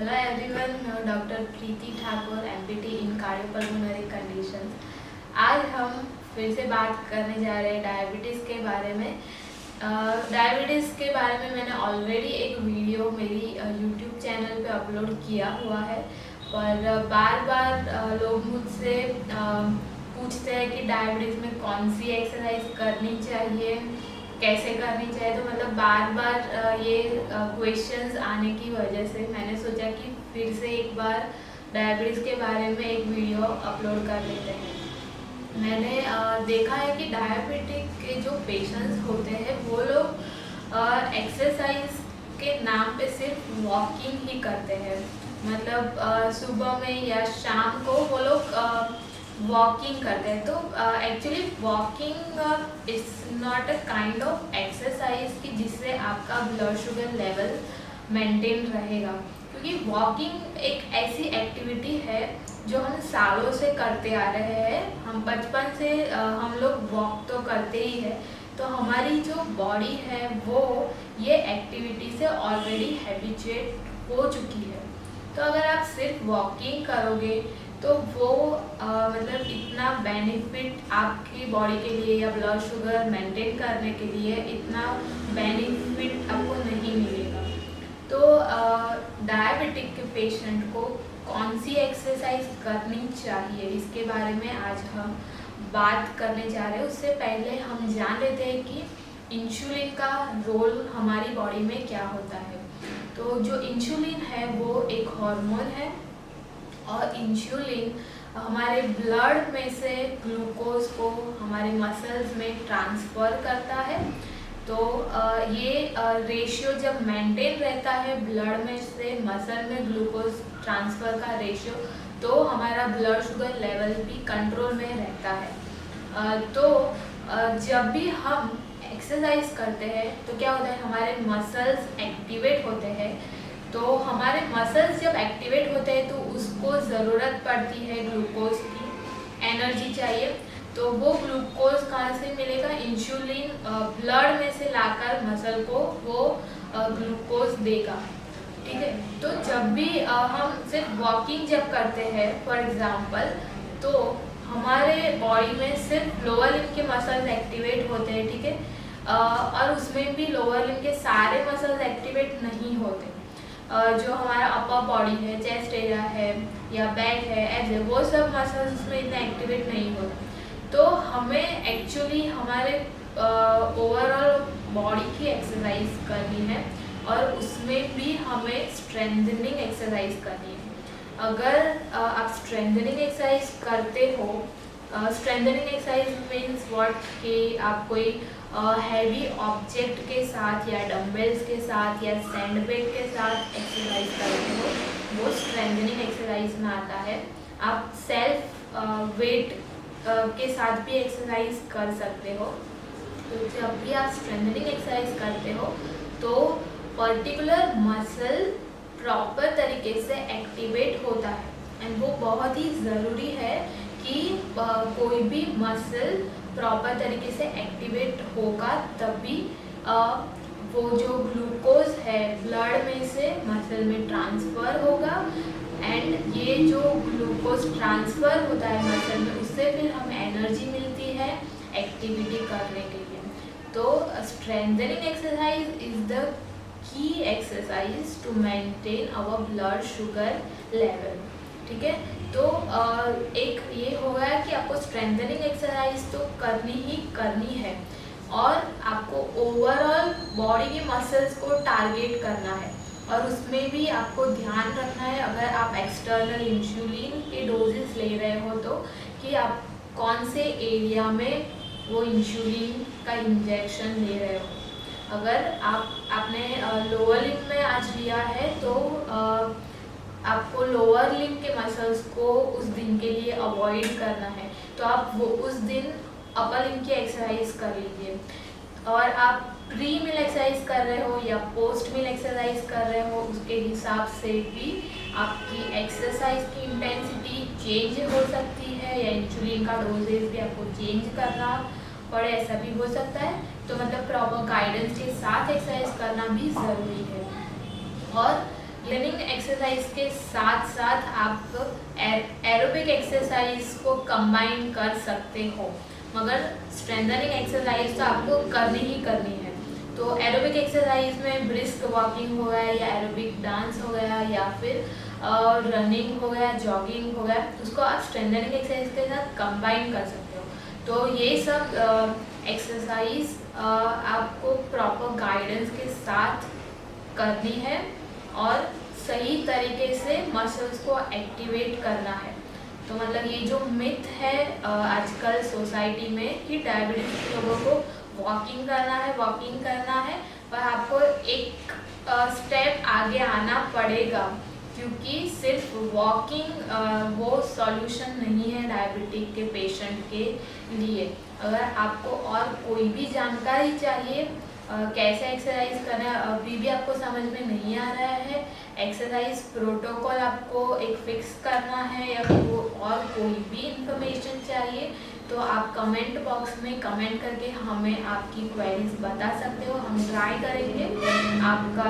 Hello everyone, मैं doctor प्रीति Thakur, empty इन cardiopulmonary conditions. आज हम फिर से बात करने जा रहे हैं डायबिटीज़ के बारे में। डायबिटीज़ के बारे में मैंने ऑलरेडी एक वीडियो मेरी यूट्यूब चैनल पे अपलोड किया हुआ है, पर बार बार लोग मुझसे पूछते हैं कि डायबिटीज़ में कौन सी एक्सरसाइज करनी चाहिए, कैसे करनी चाहिए। तो मतलब बार बार ये क्वेश्चंस आने की वजह से मैंने सोचा कि फिर से एक बार डायबिटीज़ के बारे में एक वीडियो अपलोड कर लेते हैं। मैंने देखा है कि डायबिटिक के जो पेशेंट्स होते हैं वो लोग एक्सरसाइज के नाम पे सिर्फ वॉकिंग ही करते हैं। मतलब सुबह में या शाम को वो लोग वॉकिंग करते हैं। तो actually walking is not a kind of exercise कि जिससे आपका ब्लड शुगर लेवल मेंटेन रहेगा, क्योंकि वॉकिंग एक ऐसी एक्टिविटी है जो हम सालों से करते आ रहे हैं। हम बचपन से हम लोग वॉक तो करते ही है, तो हमारी जो बॉडी है वो ये एक्टिविटी से ऑलरेडी हैबिचुएट हो चुकी है। तो अगर आप सिर्फ वॉकिंग करोगे तो वो मतलब इतना बेनिफिट आपकी बॉडी के लिए या ब्लड शुगर मेंटेन करने के लिए इतना बेनिफिट आपको नहीं मिलेगा। तो डायबिटिक के पेशेंट को कौन सी एक्सरसाइज करनी चाहिए, इसके बारे में आज हम बात करने जा रहे हैं। उससे पहले हम जान लेते हैं कि इंसुलिन का रोल हमारी बॉडी में क्या होता है। तो जो इंसुलिन है वो एक हार्मोन है और इंसुलिन हमारे ब्लड में से ग्लूकोज को हमारे मसल्स में ट्रांसफ़र करता है। तो ये रेशियो जब मेंटेन रहता है ब्लड में से मसल में ग्लूकोज ट्रांसफ़र का रेशियो, तो हमारा ब्लड शुगर लेवल भी कंट्रोल में रहता है। तो जब भी हम एक्सरसाइज करते हैं तो क्या होता है, हमारे मसल्स एक्टिवेट होते हैं। तो हमारे मसल्स जब एक्टिवेट होते हैं तो उसको ज़रूरत पड़ती है ग्लूकोज की, एनर्जी चाहिए। तो वो ग्लूकोज कहाँ से मिलेगा, इंसुलिन ब्लड में से लाकर मसल को वो ग्लूकोज देगा। ठीक है। तो जब भी हम सिर्फ वॉकिंग जब करते हैं फॉर एग्जांपल, तो हमारे बॉडी में सिर्फ लोअर लिम्ब के मसल्स एक्टिवेट होते हैं। ठीक है। और उसमें भी लोअर लिम्ब के सारे मसल्स एक्टिवेट नहीं होते। जो हमारा अपर बॉडी है, चेस्ट एरिया है या बैक है, एब्स है, वो सब मसल्स में इतना एक्टिवेट नहीं होते। तो हमें एक्चुअली हमारे ओवरऑल बॉडी की एक्सरसाइज करनी है और उसमें भी हमें स्ट्रेंथनिंग एक्सरसाइज करनी है। अगर आप स्ट्रेंथनिंग एक्सरसाइज करते हो, स्ट्रेंथनिंग एक्सरसाइज मीन्स व्हाट कि आप कोई हैवी ऑब्जेक्ट के साथ या डम्बल्स के साथ या सैंडबैग के साथ एक्सरसाइज करते हो, वो स्ट्रेंथनिंग एक्सरसाइज में आता है। आप सेल्फ वेट के साथ भी एक्सरसाइज कर सकते हो। तो जब भी आप स्ट्रेंथनिंग एक्सरसाइज करते हो तो पर्टिकुलर मसल प्रॉपर तरीके से एक्टिवेट होता है, एंड वो बहुत ही ज़रूरी है कि कोई भी मसल प्रॉपर तरीके से एक्टिवेट होगा, तभी वो जो ग्लूकोज है ब्लड में से मसल में ट्रांसफ़र होगा, एंड ये जो ग्लूकोज ट्रांसफ़र होता है मसल में, उससे फिर हमें एनर्जी मिलती है एक्टिविटी करने के लिए। तो स्ट्रेंथनिंग एक्सरसाइज इज द की exercise to maintain our blood sugar level. ठीक है। तो एक ये हो गया कि आपको स्ट्रेंथनिंग एक्सरसाइज तो करनी ही करनी है, और आपको ओवरऑल बॉडी के मसल्स को टारगेट करना है, और उसमें भी आपको ध्यान रखना है अगर आप एक्सटर्नल इंसुलिन के डोजेस ले रहे हो तो, कि आप कौन से एरिया में वो इंसुलिन का इंजेक्शन ले रहे हो। अगर आपने लोअर लिम्ब में आज लिया है तो आपको लोअर लिम्ब के मसल्स को उस दिन के लिए अवॉइड करना है, तो आप वो उस दिन अपर लिम्ब की एक्सरसाइज कर लीजिए। और आप प्री मील एक्सरसाइज कर रहे हो या पोस्ट मील एक्सरसाइज कर रहे हो, उसके हिसाब से भी आपकी एक्सरसाइज की इंटेंसिटी चेंज हो सकती है, या इंसुलिन का डोजेज भी आपको चेंज करना पड़े, ऐसा भी हो सकता है। तो मतलब प्रॉपर गाइडेंस के साथ एक्सरसाइज करना भी ज़रूरी है। और स्ट्रेंथनिंग एक्सरसाइज के साथ साथ आप एरोबिक एक्सरसाइज को कंबाइन कर सकते हो, मगर स्ट्रेंथनिंग एक्सरसाइज तो आपको करनी ही करनी है। तो एरोबिक एक्सरसाइज में ब्रिस्क वॉकिंग हो गया या एरोबिक डांस हो गया या फिर रनिंग हो गया, जॉगिंग हो गया, उसको आप स्ट्रेंथनिंग एक्सरसाइज के साथ कंबाइन कर सकते हो। तो ये सब एक्सरसाइज आपको प्रॉपर गाइडेंस के साथ करनी है और सही तरीके से मसल्स को एक्टिवेट करना है। तो मतलब ये जो मिथ है आजकल सोसाइटी में कि डायबिटीज के लोगों को वॉकिंग करना है, पर आपको एक स्टेप आगे आना पड़ेगा, क्योंकि सिर्फ वॉकिंग वो सॉल्यूशन नहीं है डायबिटिक के पेशेंट के लिए। अगर आपको और कोई भी जानकारी चाहिए कैसे एक्सरसाइज करना है, अभी भी आपको समझ में नहीं आ रहा है, एक्सरसाइज प्रोटोकॉल आपको एक फिक्स करना है या और कोई भी इंफॉर्मेशन चाहिए, तो आप कमेंट बॉक्स में कमेंट करके हमें आपकी क्वेरीज बता सकते हो। हम ट्राई करेंगे आपका